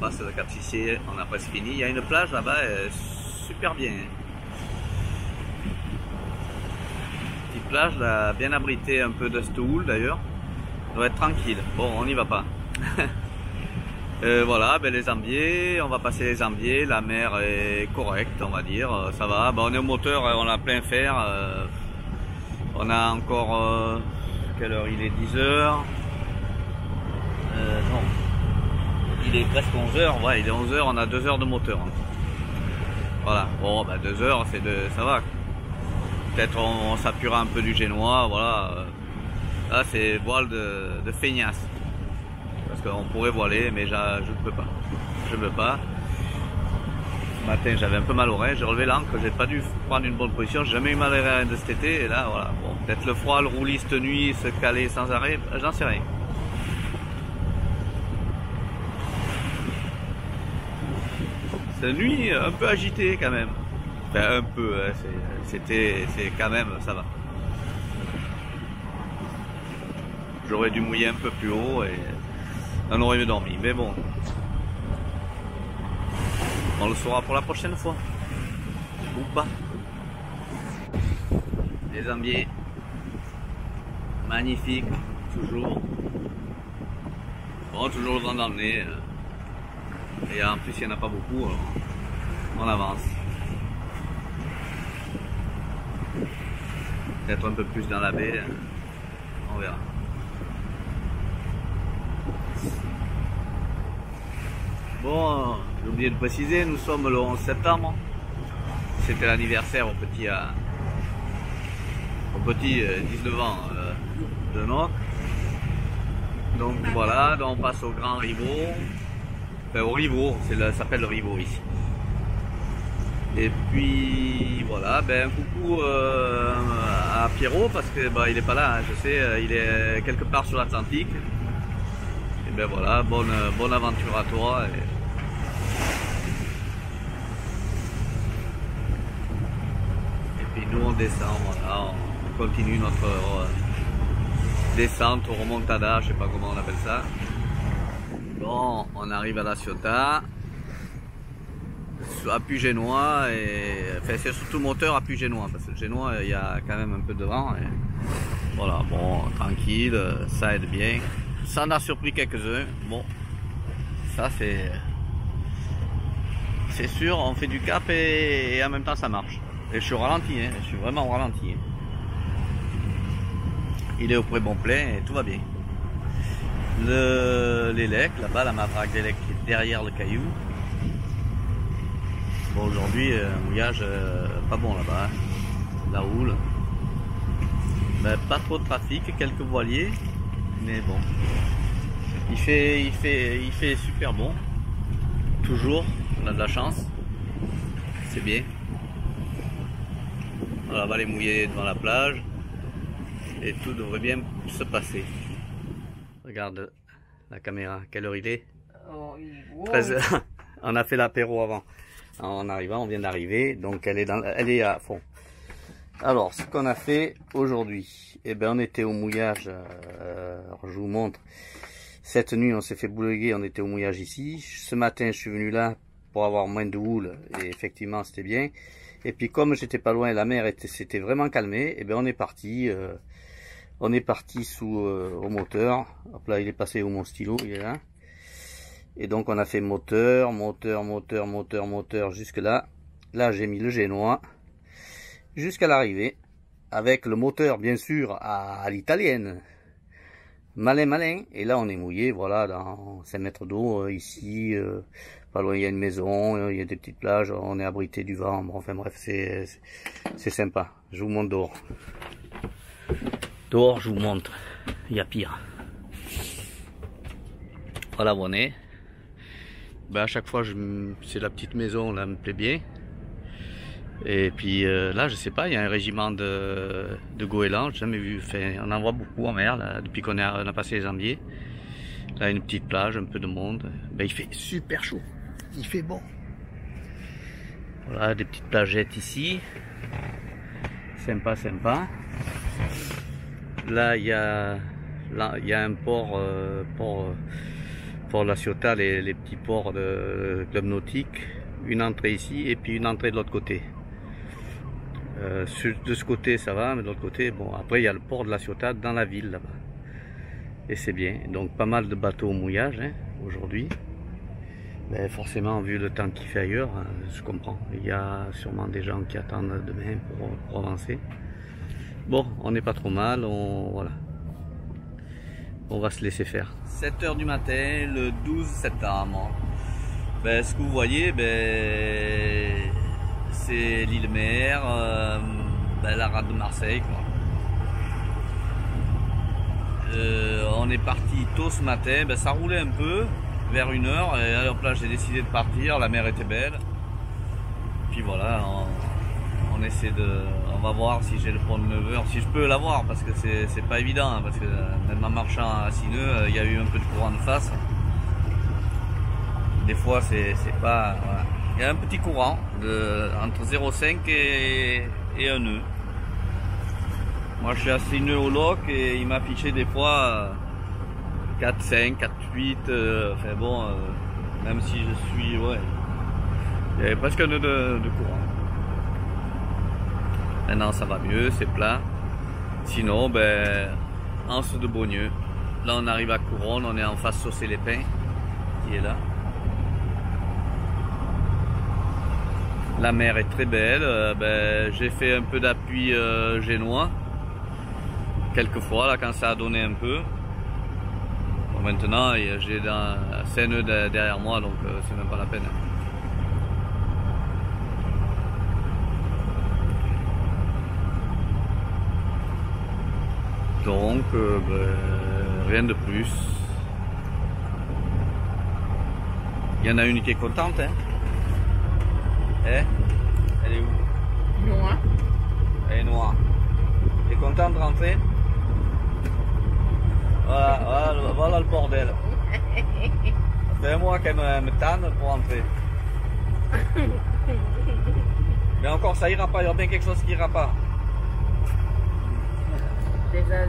passe de Cap-Sissier, on a presque fini. Il y a une plage là-bas, super bien. Petite plage là, bien abritée un peu de cette houle d'ailleurs. Doit être tranquille. Bon, on n'y va pas. Voilà, ben les ambiers, on va passer les ambiers, la mer est correcte, on va dire, ça va. Ben, on est au moteur, on a plein fer. On a encore, quelle heure il est, 10 heures. Non, il est presque 11 heures, ouais, il est 11 heures, on a 2 heures de moteur. Voilà, bon, ben 2 heures, ça va. Peut-être on s'appuiera un peu du génois, voilà. Là, c'est voile de feignasse. Parce qu'on pourrait voiler, mais je ne peux pas. Je ne peux pas. Ce matin, j'avais un peu mal aux reins, j'ai relevé l'ancre, j'ai pas dû prendre une bonne position, j'ai jamais eu mal aux reins de cet été, et là, voilà. Bon, peut-être le froid, le roulis cette nuit, se caler sans arrêt, j'en sais rien. Cette nuit, un peu agité quand même. Enfin, un peu, hein, c'est quand même, ça va. J'aurais dû mouiller un peu plus haut et on aurait mieux dormi, mais bon. On le saura pour la prochaine fois. Ou pas. Les ambiers. Magnifiques, toujours. Bon, toujours le vent dans le nez. Et en plus, il n'y en a pas beaucoup, alors on avance. Peut-être un peu plus dans la baie, on verra. Bon, j'ai oublié de préciser, nous sommes le 11 septembre. C'était l'anniversaire au petit 19 ans de Noc. Donc voilà, donc on passe au Grand Rivaux. Enfin au Rivaux, ça s'appelle le Rivaux ici. Et puis voilà, ben un coucou à Pierrot parce que bah, il est pas là, hein, je sais, il est quelque part sur l'Atlantique. Et ben voilà, bonne aventure à toi. Et puis nous on descend, voilà, on continue notre descente au remontada, je sais pas comment on appelle ça. Bon, on arrive à La Ciotat. Appui génois et enfin c'est surtout le moteur appui génois parce que le génois il y a quand même un peu de vent et voilà, bon, tranquille, ça aide bien, ça en a surpris quelques-uns. Bon, ça c'est sûr, on fait du cap et en même temps ça marche et je suis au ralenti, hein, je suis vraiment au ralenti, hein. Il est au pré bon plein et tout va bien. L'élec là-bas, la matraque d'élec qui est derrière le caillou. Bon, aujourd'hui, mouillage pas bon là-bas, hein. La houle. Ben, pas trop de trafic, quelques voiliers, mais bon. Il fait super bon. Toujours, on a de la chance. C'est bien. Voilà, on va aller mouiller devant la plage. Et tout devrait bien se passer. Regarde la caméra, quelle heure il est? 13h. On a fait l'apéro avant. En arrivant, on vient d'arriver, donc elle est à fond. Alors, ce qu'on a fait aujourd'hui, eh ben, on était au mouillage. Alors, je vous montre. Cette nuit, on s'est fait bouleguer, on était au mouillage ici. Ce matin, je suis venu là pour avoir moins de houle, et effectivement, c'était bien. Et puis, comme j'étais pas loin, la mer s'était vraiment calmée. Eh ben, on est parti. Au moteur. Hop là, il est passé où mon stylo? Il est là. Et donc on a fait moteur jusque là. Là j'ai mis le génois jusqu'à l'arrivée avec le moteur bien sûr à l'italienne. Malin. Et là on est mouillé, voilà, dans 5 mètres d'eau ici. Pas loin il y a une maison, il y a des petites plages, on est abrité du vent. Bon, enfin bref, c'est sympa. Je vous montre dehors. Dehors je vous montre. Il y a pire. Voilà où on est. Ben à chaque fois, c'est la petite maison, là, me plaît bien. Et puis là, je sais pas, il y a un régiment de goélands, j'ai jamais vu. Enfin, on en voit beaucoup en mer, là, depuis qu'on a passé les ambiers. Là, une petite plage, un peu de monde. Ben, il fait super chaud. Il fait bon. Voilà, des petites plageettes ici. Sympa. Là, il y a un port Port de la Ciotat, les petits ports de club nautique, une entrée ici et puis une entrée de l'autre côté. De ce côté ça va, mais de l'autre côté, bon, après il y a le port de la Ciotat dans la ville là-bas. Et c'est bien, donc pas mal de bateaux au mouillage hein, aujourd'hui. Mais forcément, vu le temps qu'il fait ailleurs, je comprends. Il y a sûrement des gens qui attendent demain pour avancer. Bon, on n'est pas trop mal, voilà. On va se laisser faire. 7 h du matin, le 12 septembre. Ben, ce que vous voyez, ben, c'est l'Île-Mer, la rade de Marseille, quoi. On est parti tôt ce matin, ben, ça roulait un peu, vers 1 h, et alors là j'ai décidé de partir, la mer était belle. Puis voilà, on va voir si j'ai le pont de 9 h, si je peux l'avoir, parce que c'est pas évident, hein, parce que même en marchant à 6 nœuds, il y a eu un peu de courant de face. Des fois c'est pas... Voilà. Il y a un petit courant entre 0,5 et 1 nœud. Moi je suis à 6 nœuds au lock et il m'a affiché des fois 4,5, 4,8, enfin bon, même si je suis... Ouais, il y avait presque un nœud de courant. Maintenant ça va mieux, c'est plat. Sinon, ben, Anse de Beaugneux. Là on arrive à Couronne, on est en face Saucé-les-Pins, qui est là. La mer est très belle, ben, j'ai fait un peu d'appui génois, quelquefois là quand ça a donné un peu. Bon, maintenant j'ai 5 nœuds derrière moi, donc c'est même pas la peine. Donc ben, rien de plus. Il y en a une qui est contente, hein. Elle est où? Noire. Elle est noire. Elle est contente de rentrer? Voilà le bordel. Ça fait moi qu'elle me tanne pour rentrer. Mais encore ça ira pas, il y aura bien quelque chose qui ira pas. C'est ça.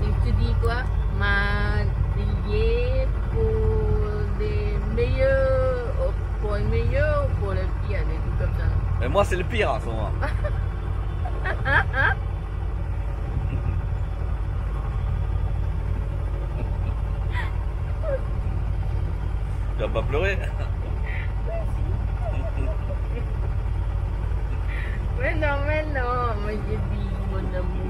Et tu dis quoi? M'a lié pour les meilleurs, pour les meilleurs ou pour les pires, des trucs comme ça. Mais moi c'est le pire à ce moment. Tu vas pas pleurer? Mais non, moi j'ai dit mon amour.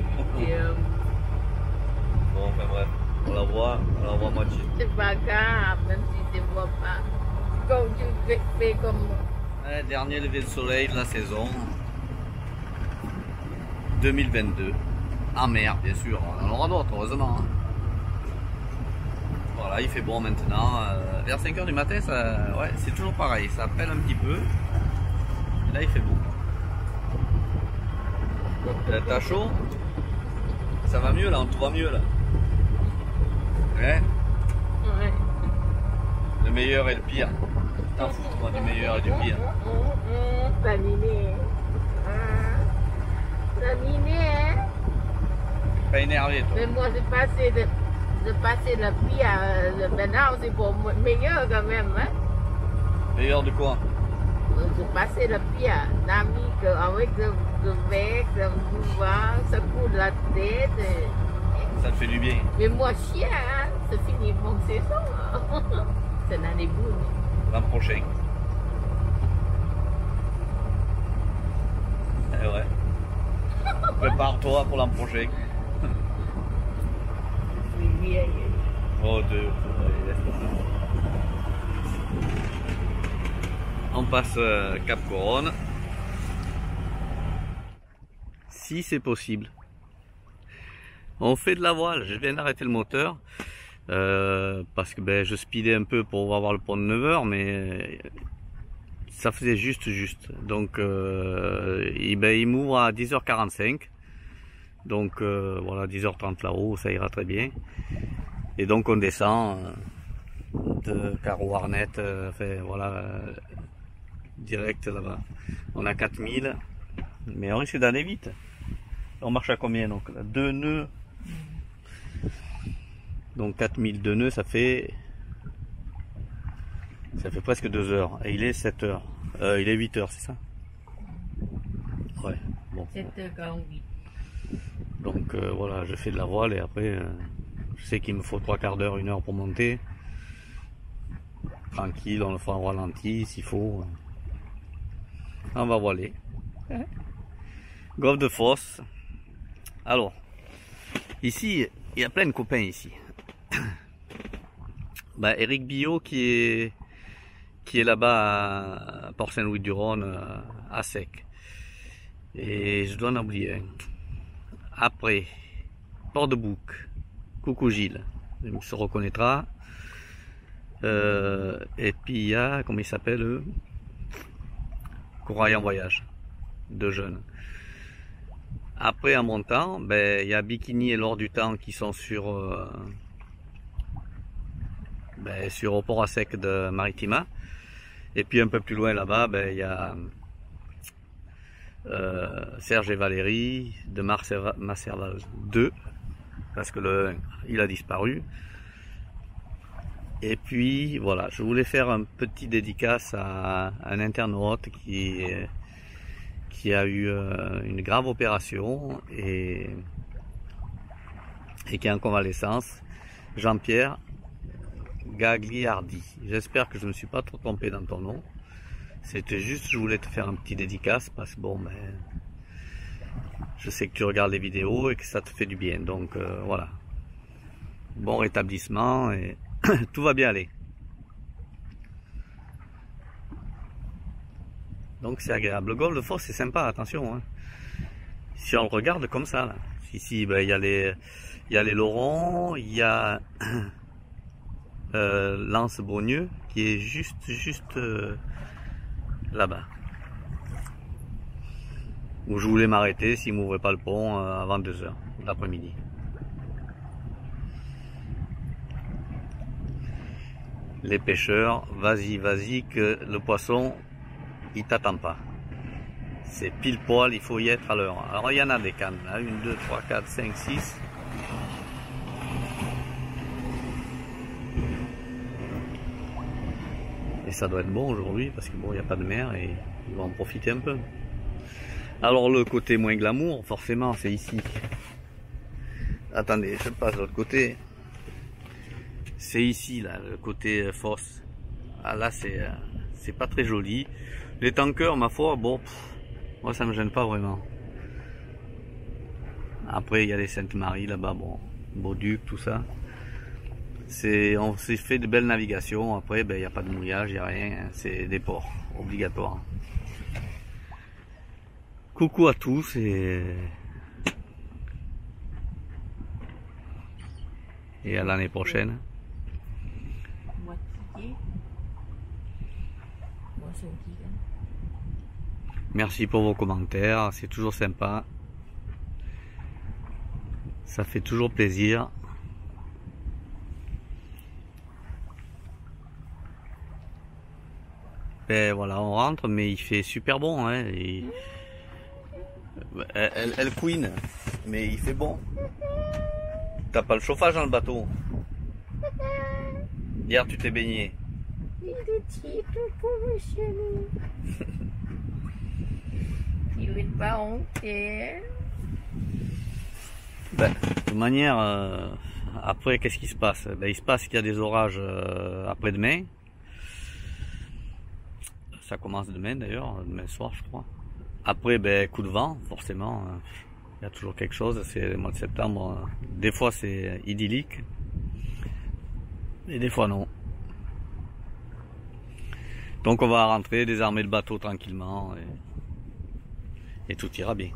Bon, enfin bref, on la voit moitié. C'est pas grave, même si tu ne vois pas. Comme tu fais comme moi. Ouais, dernier lever de soleil de la saison 2022. En mer, bien sûr, on en aura d'autres, heureusement. Hein. Voilà, il fait bon maintenant. Vers 5 h du matin, ouais, c'est toujours pareil, ça pèle un petit peu. Et là, il fait beau. T'as chaud? Ça va mieux là, on te voit mieux là. Ouais. Ouais. Le meilleur et le pire. T'en fous toi du meilleur et du pire. T'as miné. T'as miné, hein? Pas énervé toi. Mais moi j'ai passé le pire. Maintenant c'est pour moi meilleur quand même, hein? Meilleur de quoi? J'ai passé le pire. L'ami avec le mec, le mouvement, ça coule la tête. Ça te fait du bien. Mais moi, chien, hein, c'est fini mon saison. C'est l'année boule. L'an prochain. Eh ouais. Prépare-toi pour l'an prochain. Oui. Oh, on passe Cap Couronne. Si c'est possible. On fait de la voile. Je viens d'arrêter le moteur parce que ben, je speedais un peu pour avoir le pont de 9 h, mais ça faisait juste. Donc il m'ouvre à 10 h 45. Donc voilà, 10 h 30 là-haut, ça ira très bien. Et donc on descend de Carreau Arnette, enfin voilà, direct là-bas. On a 4000, mais on risque d'aller vite. On marche à combien donc là? 2 nœuds. Donc 4000 de nœuds, ça fait Ça fait presque 2 heures. Et il est 7 heures. Il est 8 heures, c'est ça? Ouais, bon. 7h48. Donc voilà, je fais de la voile et après, je sais qu'il me faut 3/4 d'heure, 1 heure pour monter. Tranquille, on le fera en ralenti s'il faut. On va voiler. Golfe de Fos. Alors, ici, il y a plein de copains ici. Bah, Eric Billot qui est là-bas à Port-Saint-Louis-du-Rhône, à sec. Et je dois en oublier un. Après, Port-de-Bouc, coucou Gilles, il se reconnaîtra. Et puis il y a, comment il s'appelle, Corail en voyage, 2 jeunes. Après, en montant, ben, il y a Bikini et L'Or du Temps qui sont sur au port à sec de Maritima. Et puis un peu plus loin là-bas, ben, il y a Serge et Valérie de Masserval 2, parce que le 1, il a disparu. Et puis voilà, je voulais faire un petit dédicace à un internaute qui a eu une grave opération et qui est en convalescence, Jean-Pierre Gagliardi. J'espère que je ne me suis pas trop trompé dans ton nom. C'était juste, je voulais te faire un petit dédicace parce que bon, ben, je sais que tu regardes les vidéos et que ça te fait du bien. Donc voilà, bon rétablissement et tout va bien aller. Donc c'est agréable. Le golfe de Fos c'est sympa, attention. Hein. Si on le regarde comme ça, là. Ici, ben, il y a les Lorons, il y a l'Anse-Beaugneux qui est juste là-bas. Où je voulais m'arrêter s'il m'ouvrait pas le pont avant 2 heures l'après-midi. Les pêcheurs, vas-y que le poisson il t'attend pas. C'est pile poil, il faut y être à l'heure. Alors il y en a des cannes, là. 1, 2, 3, 4, 5, 6. Et ça doit être bon aujourd'hui parce que bon, il n'y a pas de mer et ils vont en profiter un peu. Alors le côté moins glamour, forcément, c'est ici. Attendez, je passe de l'autre côté. C'est ici, là, le côté fosse. Ah là, c'est pas très joli. Les tankers, ma foi, bon, moi ça me gêne pas vraiment. Après, il y a les Sainte-Marie là-bas, bon, Beauduc, tout ça. On s'est fait de belles navigations. Après, ben, il n'y a pas de mouillage, il n'y a rien. C'est des ports obligatoires. Coucou à tous et à l'année prochaine. Merci pour vos commentaires, c'est toujours sympa. Ça fait toujours plaisir. Ben voilà, on rentre, mais il fait super bon. Hein, et elle couine, mais il fait bon. T'as pas le chauffage dans le bateau. Hier, tu t'es baigné. Il est pas honté. Ben, de toute manière, après, qu'est-ce qui se passe? Ben, il se passe qu'il y a des orages après-demain. Ça commence demain d'ailleurs, demain soir je crois. Après, ben, coup de vent, forcément. Il y a toujours quelque chose, c'est le mois de septembre. Des fois c'est idyllique. Et des fois non. Donc on va rentrer, désarmer le bateau tranquillement. Et tout ira bien.